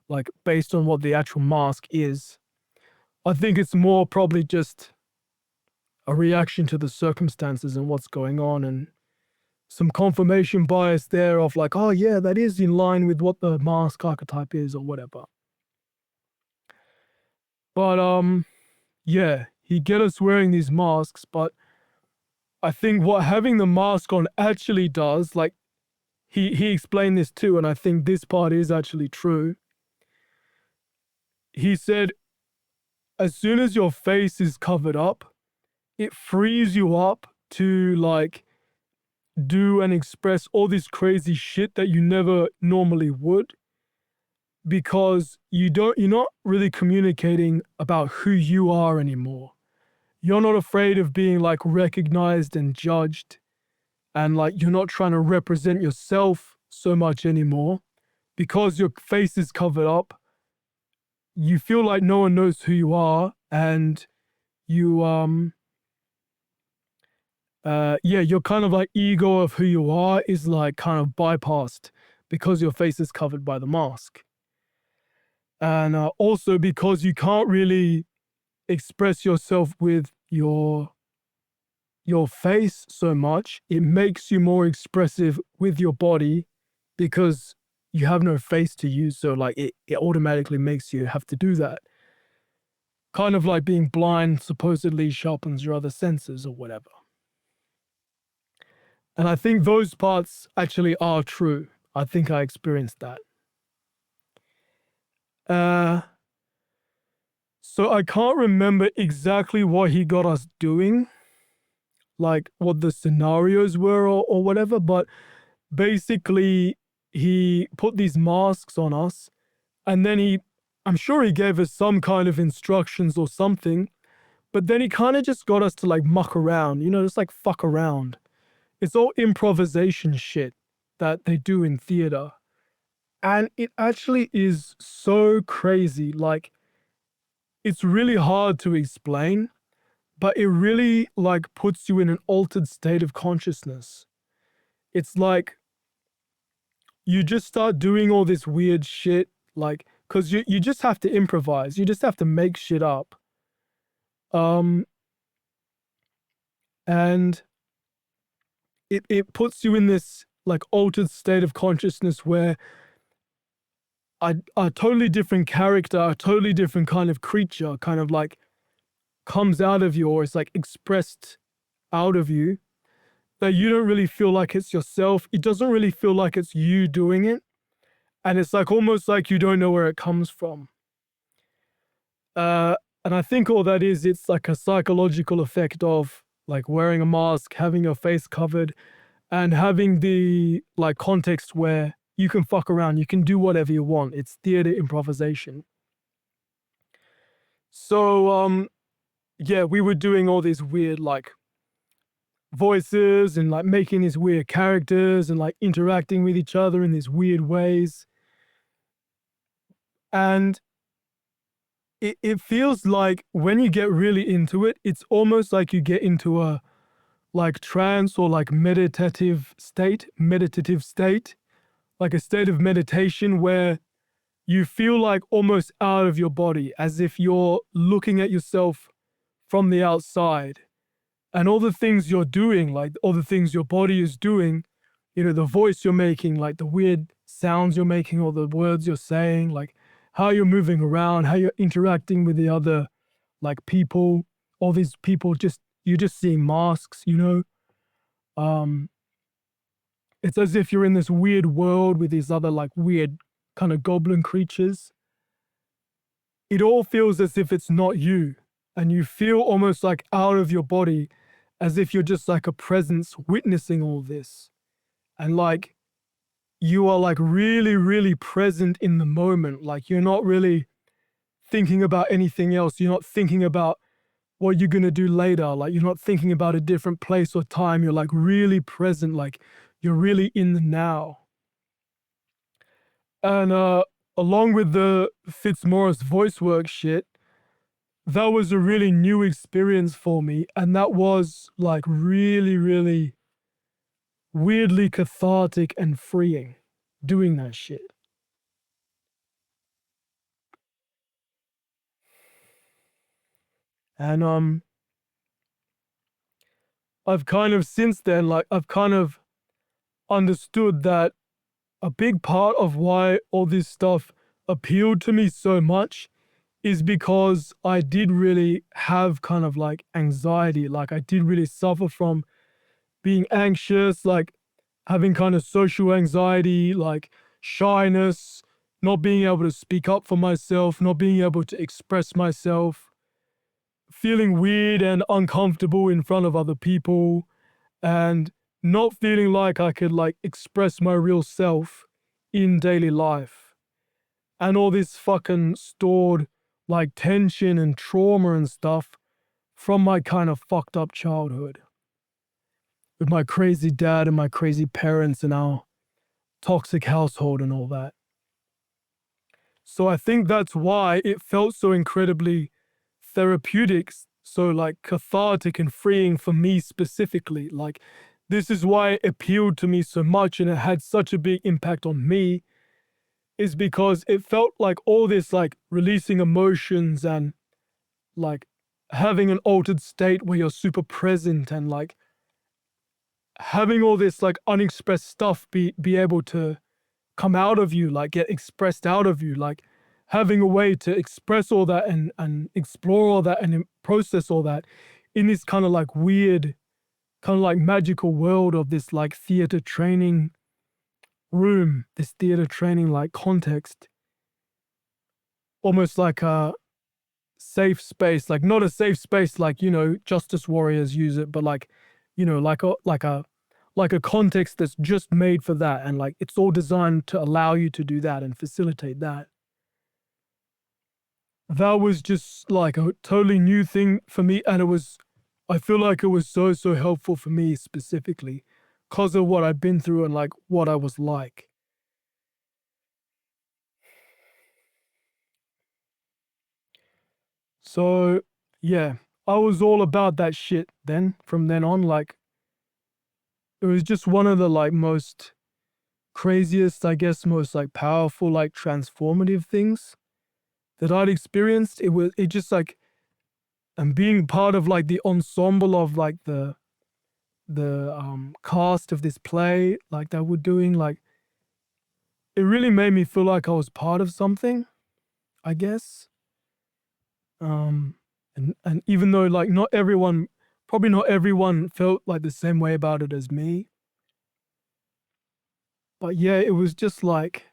like based on what the actual mask is. I think it's more probably just a reaction to the circumstances and what's going on, and some confirmation bias there of like, oh yeah, that is in line with what the mask archetype is or whatever. But yeah, he get us wearing these masks, but I think what having the mask on actually does, like he explained this too, and I think this part is actually true. He said, as soon as your face is covered up, it frees you up to like do and express all this crazy shit that you never normally would, because you're not really communicating about who you are anymore. You're not afraid of being like recognized and judged, and like you're not trying to represent yourself so much anymore because your face is covered up. You feel like no one knows who you are, and you your kind of like ego of who you are is like kind of bypassed because your face is covered by the mask. And also because you can't really express yourself with your face so much, it makes you more expressive with your body because you have no face to use. So like it automatically makes you have to do that. Kind of like being blind supposedly sharpens your other senses or whatever. And I think those parts actually are true. I think I experienced that. So I can't remember exactly what he got us doing, like what the scenarios were or whatever, but basically he put these masks on us, and then I'm sure he gave us some kind of instructions or something, but then he kind of just got us to like muck around, just like fuck around. It's all improvisation shit that they do in theater. And it actually is so crazy. Like, it's really hard to explain, but it really like puts you in an altered state of consciousness. It's like you just start doing all this weird shit, like, because you just have to improvise. You just have to make shit up. And it puts you in this like altered state of consciousness where a totally different character, a totally different kind of creature kind of like comes out of you, or it's like expressed out of you, that you don't really feel like it's yourself. It doesn't really feel like it's you doing it. And it's like almost like you don't know where it comes from. And I think all that is, it's like a psychological effect of like wearing a mask, having your face covered, and having the like context where you can fuck around, you can do whatever you want. It's theater improvisation. So yeah, we were doing all these weird like voices and like making these weird characters and like interacting with each other in these weird ways. And it feels like when you get really into it, it's almost like you get into a like trance or like meditative state, like a state of meditation where you feel like almost out of your body, as if you're looking at yourself from the outside. And all the things you're doing, like all the things your body is doing, the voice you're making, like the weird sounds you're making, or the words you're saying, like how you're moving around, how you're interacting with the other, like people, all these people, you're just seeing masks. Um, it's as if you're in this weird world with these other like weird kind of goblin creatures. It all feels as if it's not you. And you feel almost like out of your body, as if you're just like a presence witnessing all this. And like you are like really, really present in the moment. Like you're not really thinking about anything else. You're not thinking about what you're going to do later. Like you're not thinking about a different place or time. You're like really present. Like you're really in the now. And along with the Fitzmaurice voice work shit, that was a really new experience for me. And that was like really, really weirdly cathartic and freeing doing that shit. And I've kind of since then, like I've kind of understood that a big part of why all this stuff appealed to me so much is because I did really have kind of like anxiety. Like I did really suffer from being anxious, like having kind of social anxiety, like shyness, not being able to speak up for myself, not being able to express myself, feeling weird and uncomfortable in front of other people, and not feeling like I could like express my real self in daily life. And all this fucking stored like tension and trauma and stuff from my kind of fucked up childhood with my crazy dad and my crazy parents and our toxic household and all that. So I think that's why it felt so incredibly therapeutic, so like cathartic and freeing for me specifically. Like, this is why it appealed to me so much and it had such a big impact on me, is because it felt like all this, like releasing emotions and like having an altered state where you're super present and like having all this like unexpressed stuff be able to come out of you, like get expressed out of you, like having a way to express all that and explore all that and process all that in this kind of like weird, kind of like magical world of this like theater training room, this theater training like context, almost like a safe space, like not a safe space like, justice warriors use it, but like, like a context that's just made for that, and like it's all designed to allow you to do that and facilitate that. That was just like a totally new thing for me, and I feel like it was so helpful for me specifically because of what I've been through and like what I was like. So yeah, I was all about that shit then. From then on, like it was just one of the like most craziest, I guess, most like powerful, like transformative things that I'd experienced. It just like, and being part of like the ensemble of like the cast of this play like that we're doing, like it really made me feel like I was part of something, I guess. um and even though like not everyone, probably not everyone felt like the same way about it as me, but yeah, it was just like,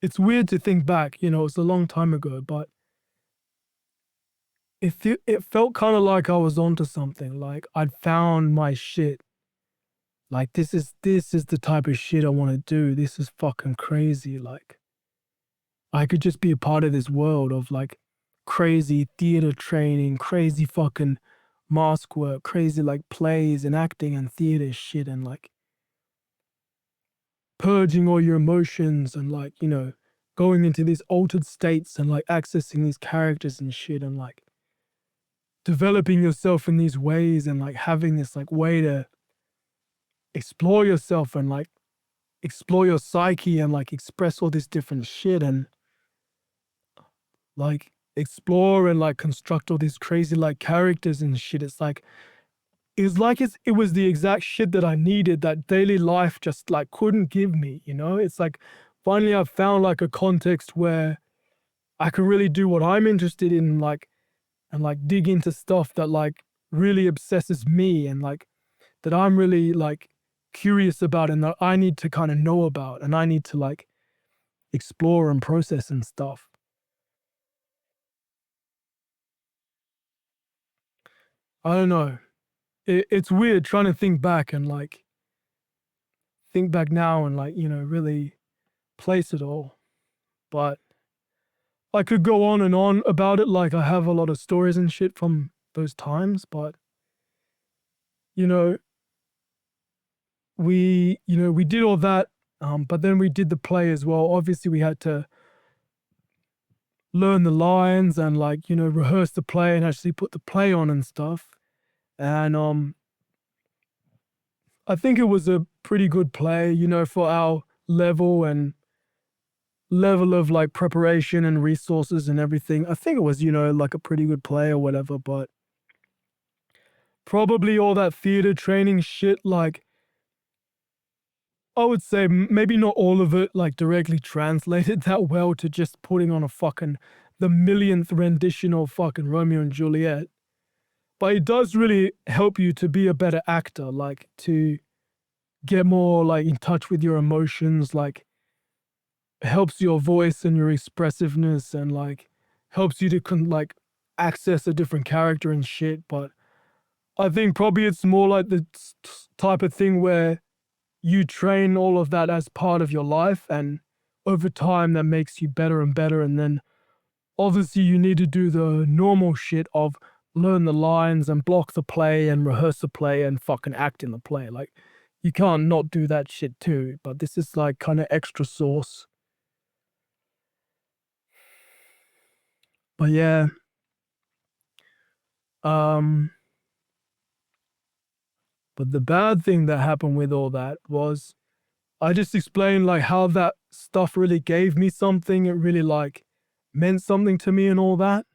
it's weird to think back, it's a long time ago, but it felt kind of like I was onto something, like I'd found my shit. Like this is the type of shit I want to do. This is fucking crazy. Like I could just be a part of this world of like crazy theater training, crazy fucking mask work, crazy like plays and acting and theater shit, and like purging all your emotions and like, going into these altered states and like accessing these characters and shit, and like developing yourself in these ways and like having this like way to explore yourself and like explore your psyche and like express all this different shit and like explore and like construct all these crazy like characters and shit. It was the exact shit that I needed that daily life just like couldn't give me, you know? It's like finally I've found like a context where I can really do what I'm interested in, like, and like dig into stuff that like really obsesses me and like that I'm really like curious about and that I need to kind of know about and I need to like explore and process and stuff. I don't know. It's weird trying to think back and like think back now and like, you know, really place it all. But I could go on and on about it. Like I have a lot of stories and shit from those times, but you know, we did all that. But then we did the play as well. Obviously, we had to learn the lines and like, you know, rehearse the play and actually put the play on and stuff. And I think it was a pretty good play, you know, for our level and level of like preparation and resources and everything. I think it was, you know, like a pretty good play or whatever, but probably all that theater training shit, like I would say maybe not all of it like directly translated that well to just putting on a fucking the millionth rendition of fucking Romeo and Juliet. But it does really help you to be a better actor, like to get more like in touch with your emotions, like helps your voice and your expressiveness and like helps you to like access a different character and shit. But I think probably it's more like the type of thing where you train all of that as part of your life and over time that makes you better and better. And then obviously you need to do the normal shit of learn the lines and block the play and rehearse the play and fucking act in the play. Like you can't not do that shit too, but this is like kind of extra sauce. But yeah, um, but the bad thing that happened with all that was I just explained like how that stuff really gave me something. It really like meant something to me and all that.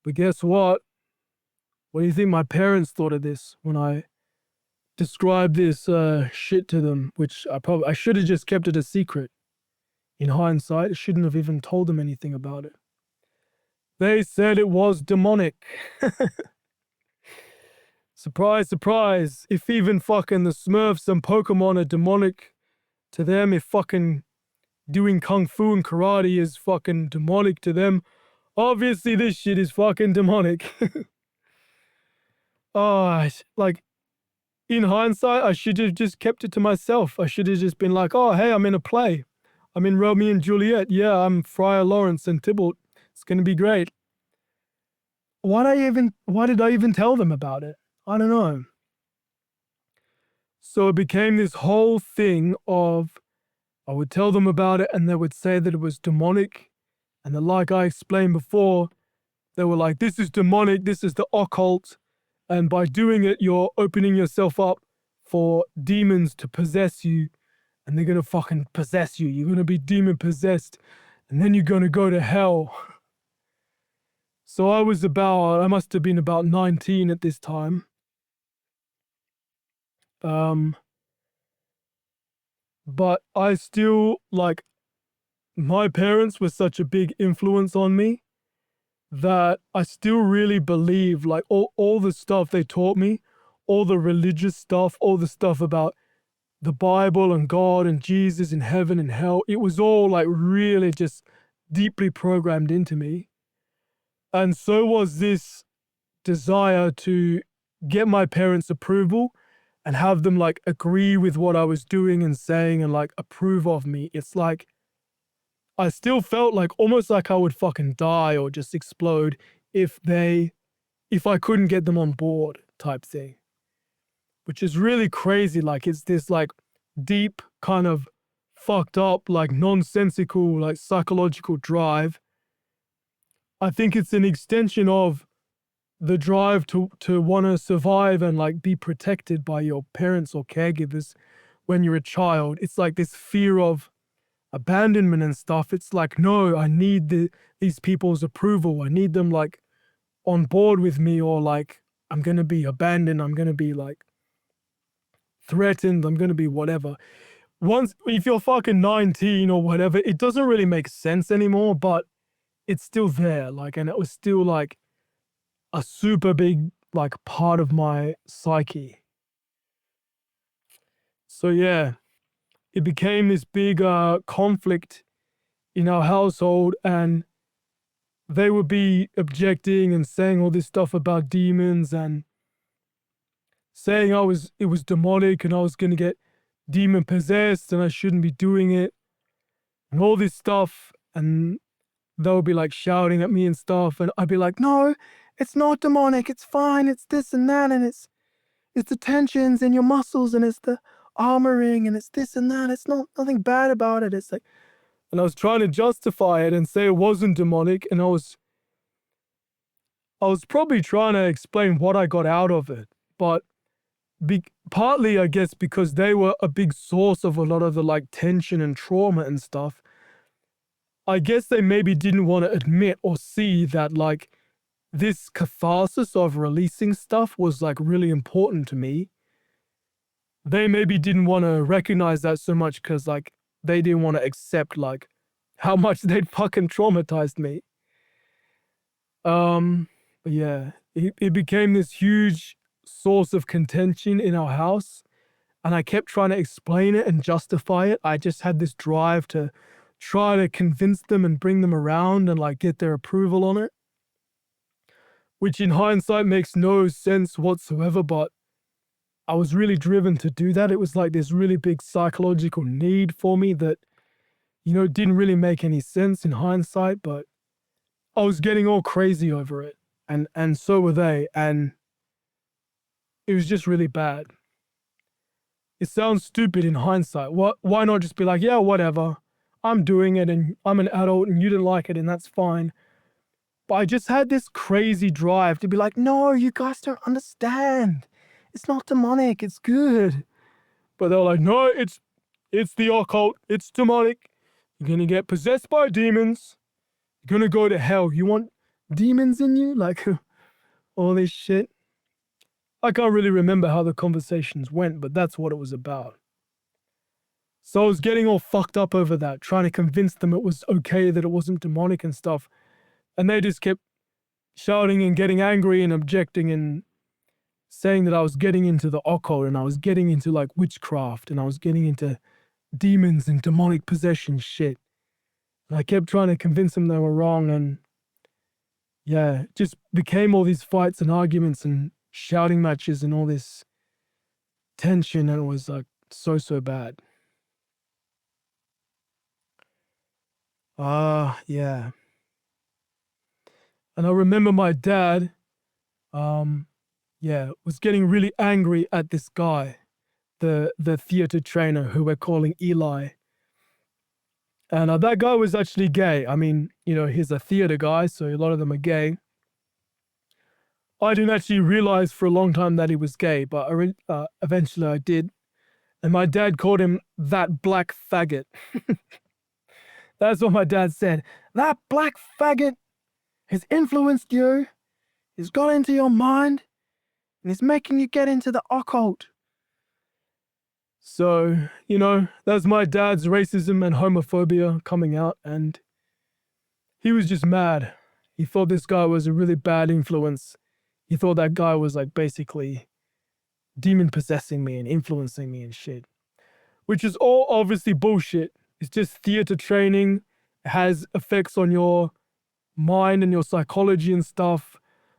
But guess what? What do you think my parents thought of this when I described this shit to them? Which I should have just kept it a secret. In hindsight, I shouldn't have even told them anything about it. They said it was demonic. Surprise, surprise. If even fucking the Smurfs and Pokemon are demonic to them, if fucking doing kung fu and karate is fucking demonic to them, obviously this shit is fucking demonic. Oh, like in hindsight, I should have just kept it to myself. I should have just been like, oh, hey, I'm in a play. I'm in Romeo and Juliet. Yeah, I'm Friar Lawrence and Tybalt. It's going to be great. Why did I even tell them about it? I don't know. So it became this whole thing of I would tell them about it and they would say that it was demonic. And then, like I explained before, they were like, this is demonic, this is the occult. And by doing it, you're opening yourself up for demons to possess you. And they're going to fucking possess you. You're going to be demon possessed. And then you're going to go to hell. So I must have been about 19 at this time. But I still, like, my parents were such a big influence on me that I still really believe, like, all the stuff they taught me, all the religious stuff, all the stuff about the Bible and God and Jesus and heaven and hell, it was all, like, really just deeply programmed into me. And so was this desire to get my parents' approval and have them like agree with what I was doing and saying and like approve of me. It's like I still felt like almost like I would fucking die or just explode if I couldn't get them on board type thing. Which is really crazy. Like it's this like deep kind of fucked up, like nonsensical, like psychological drive. I think it's an extension of the drive to want to survive and like be protected by your parents or caregivers, when you're a child. It's like this fear of abandonment and stuff. It's like, no, I need these people's approval. I need them like on board with me, or like I'm going to be abandoned. I'm going to be like threatened. I'm going to be whatever. Once, if you're fucking 19 or whatever, it doesn't really make sense anymore, but it's still there. Like, and it was still like a super big like part of my psyche. So yeah, it became this big conflict in our household, and they would be objecting and saying all this stuff about demons and saying it was demonic and I was going to get demon possessed and I shouldn't be doing it and all this stuff. And they would be like shouting at me and stuff, and I'd be like, no, it's not demonic, it's fine, it's this and that, and it's the tensions in your muscles, and it's the armoring, and it's this and that, it's nothing bad about it. It's like, and I was trying to justify it and say it wasn't demonic, and I was probably trying to explain what I got out of it, but partly, I guess, because they were a big source of a lot of the like tension and trauma and stuff. I guess they maybe didn't want to admit or see that like this catharsis of releasing stuff was like really important to me. They maybe didn't want to recognize that so much because like they didn't want to accept like how much they'd fucking traumatized me. But yeah, it became this huge source of contention in our house, and I kept trying to explain it and justify it. I just had this drive to try to convince them and bring them around and like get their approval on it, which in hindsight makes no sense whatsoever, but I was really driven to do that. It was like this really big psychological need for me that, you know, didn't really make any sense in hindsight, but I was getting all crazy over it, and so were they, and it was just really bad. It sounds stupid in hindsight. Why not just be like, yeah, whatever, I'm doing it and I'm an adult and you didn't like it and that's fine. But I just had this crazy drive to be like, no, you guys don't understand. It's not demonic, it's good. But they were like, no, it's the occult, it's demonic. You're gonna get possessed by demons. You're gonna go to hell. You want demons in you? Like, all this shit. I can't really remember how the conversations went, but that's what it was about. So I was getting all fucked up over that, trying to convince them it was okay, that it wasn't demonic and stuff. And they just kept shouting and getting angry and objecting and saying that I was getting into the occult and I was getting into like witchcraft and I was getting into demons and demonic possession shit. And I kept trying to convince them they were wrong, and yeah, it just became all these fights and arguments and shouting matches and all this tension, and it was like so bad. Yeah. And I remember my dad, was getting really angry at this guy, the theater trainer who we're calling Eli. And that guy was actually gay. I mean, you know, he's a theater guy, so a lot of them are gay. I didn't actually realize for a long time that he was gay, but eventually I did. And my dad called him that black faggot. That's what my dad said. That black faggot has influenced you. He's got into your mind. And he's making you get into the occult. So, you know, that's my dad's racism and homophobia coming out. And he was just mad. He thought this guy was a really bad influence. He thought that guy was like basically demon possessing me and influencing me and shit. Which is all obviously bullshit. It's just theater training. It has effects on your mind and your psychology and stuff.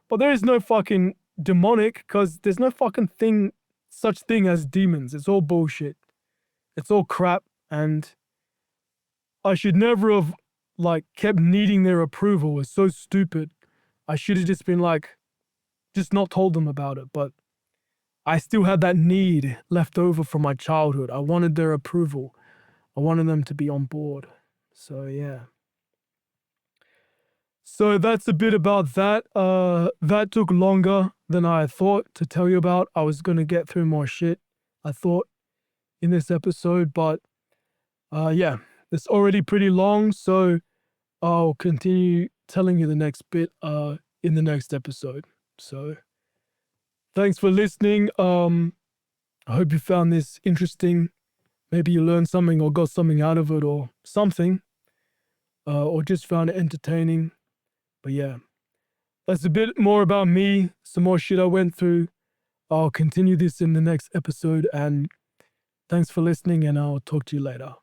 But there is no fucking demonic, because there's no fucking such thing as demons. It's all bullshit. It's all crap. And I should never have like kept needing their approval. It's so stupid. I should have just been like, just not told them about it. But I still had that need left over from my childhood. I wanted their approval. I wanted them to be on board. So yeah. So that's a bit about that. That took longer than I thought to tell you about. I was going to get through more shit. I thought in this episode, but yeah, it's already pretty long, so I'll continue telling you the next bit in the next episode. So thanks for listening. I hope you found this interesting. Maybe you learned something or got something out of it or something, or just found it entertaining. But yeah, that's a bit more about me, some more shit I went through. I'll continue this in the next episode, and thanks for listening, and I'll talk to you later.